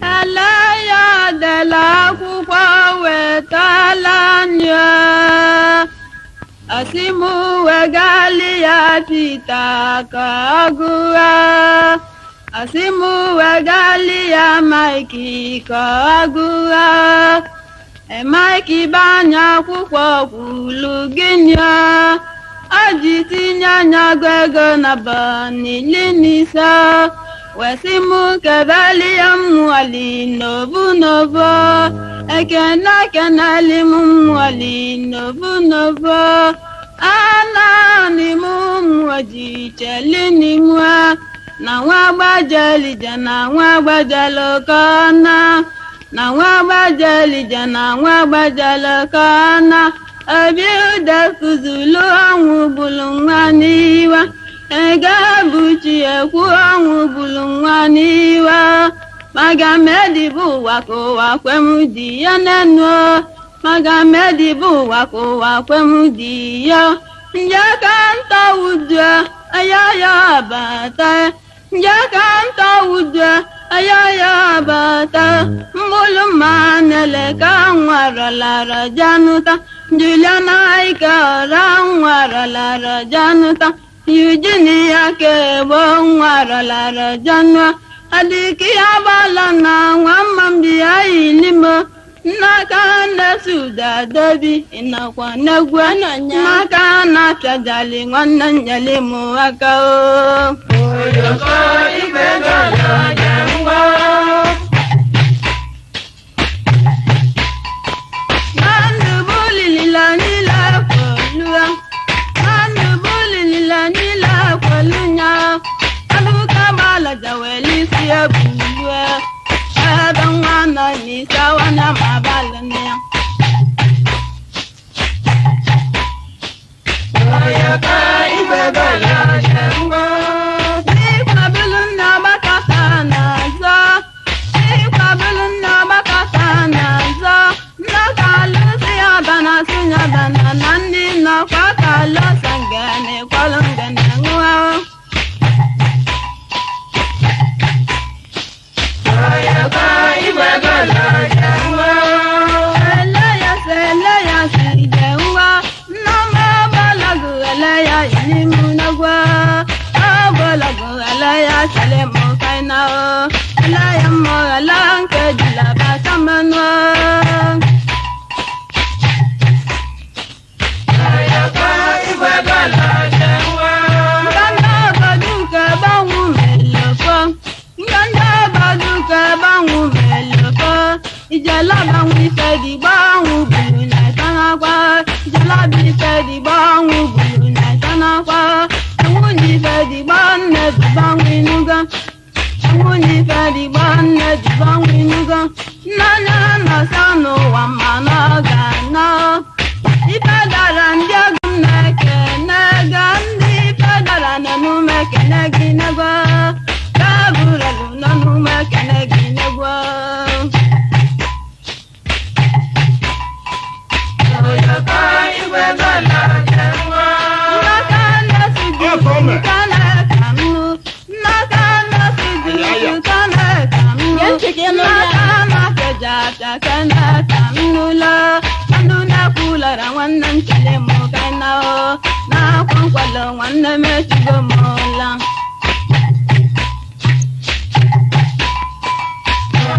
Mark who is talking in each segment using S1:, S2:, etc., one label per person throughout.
S1: Elaya de la Cupa Wetalanya Asimu Wegalia Tita Kagura Asimu Wegalia Mikey Kagura Mikey Banya Kupa Kuluginya Ajitinya Nyagwego Nabani Linisa Wesimu Kavaliam Wali Novu Nova Ekena Kenalimum Wali Novu Nova Ananimum Waji Chelinimwa Na Wabajali Jana Wabajalokana Na Wabajali Jana Wabajalokana Abiuda Kuzulu Anwubulungwaniwa Ega buchi ekwu anwụ bulu nwaniwa Magamedi bụ wako wakwem di ya nenu Magamedi bụ wako wakwem di ya Njaka nta udwa ayaya abata Njaka nta udwa ayaya abata Mbulu manele ka nwara lara januta Juliana ika ra nwara lara januta Eugenia Kebo Ngwaralara Janwa Adiki Abalana Wamambia Ilimo Nakanda Suda Dobi Inakwa Nagwa Nakana Tajali Wananyali Muakao Oyoko Ibegala Jangwa Nandu Buli Lilani La Polua Nila kwalunya aluka bala jaweli siya bulwa adan wana ni sawana mabalanya ayaka ibegala shamba ikabuluna bakatana za ikabuluna bakatana za nakalu siya bana sunya bana nandi na kwakalo sangane kwalungane ngwa ayaka ibegala jangwa elaya sijewa nama balagu elaya inimunagwa abalagu elaya salemo kainao elaya mo elanke dilaba tamanwa ayaka ibegala jangwa nganda baduka bangu melofo nganda baduka bangu melofo ijala bangu ifedi bangu bulu na tanakwa ijala bifedi bangu bulu na tanakwa awuni fedi banne bangu inuga awuni fedi banne bangu inuga nana nasano wamana gana Ipadara ndiagu neke nega ndi Ipadara nanu meke negi negwa Kaburalu nanu meke negi negwa Oyaka ibegala jengwa Nakana sujudu kane kamu Nakana sujudu kane kamu Nakana kejata kane kamula Kulara wannan chile mo kainao na kwankwalo wannan mechigo mola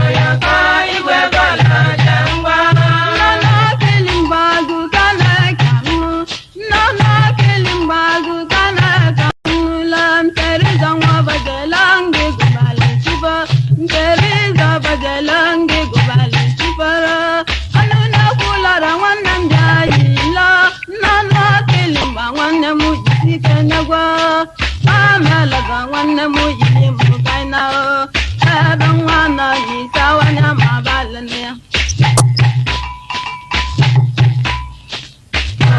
S1: Oyaka ibegala jangwa Nana kilimbagu kana kamu Nana kilimbagu kana kamu Lam teriza wabagelangi gubali chiba Teriza bagelangi gubali chibara Kulara wannan jayila nana kilimba wannan mujisi kenagwa amalaga wannan mujisi mukainao adan wana yisa wana mabalane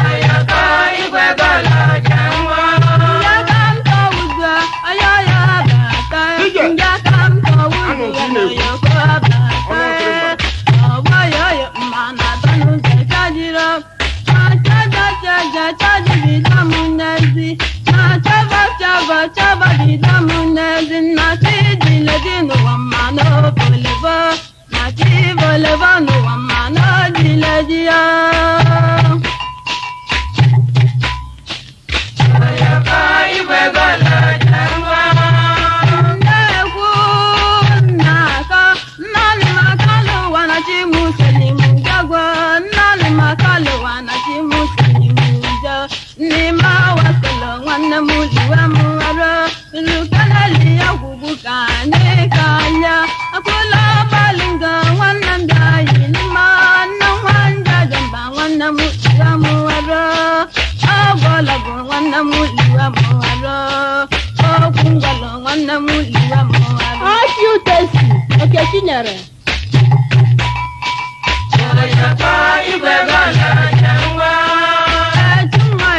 S1: ayaka ibegala jangwa yakam tawuga ayaya bata yakam tawuga ayoko bata awayo mana Chaji bidamunezi na chaba bidamunezi na chidi ledinu wamano bolebo na chi bolebo no wamano dilejia
S2: Oyaka igwe gola jangwa.
S1: neku naka nani makalo wana chi muslimu jagwa nani makalo wana chi muslimu ja ni ma wasalo wana muliwa muara lukanali ya kubuka ne kanya akula balinga wana ndai ni ma na wanda jamba wana muliwa muara abola go wana muliwa muara o kungalo wana muliwa muara
S3: Afiu tesi, Okechinyere.
S2: Oyaka igwe gola jangwa.
S1: Jangwa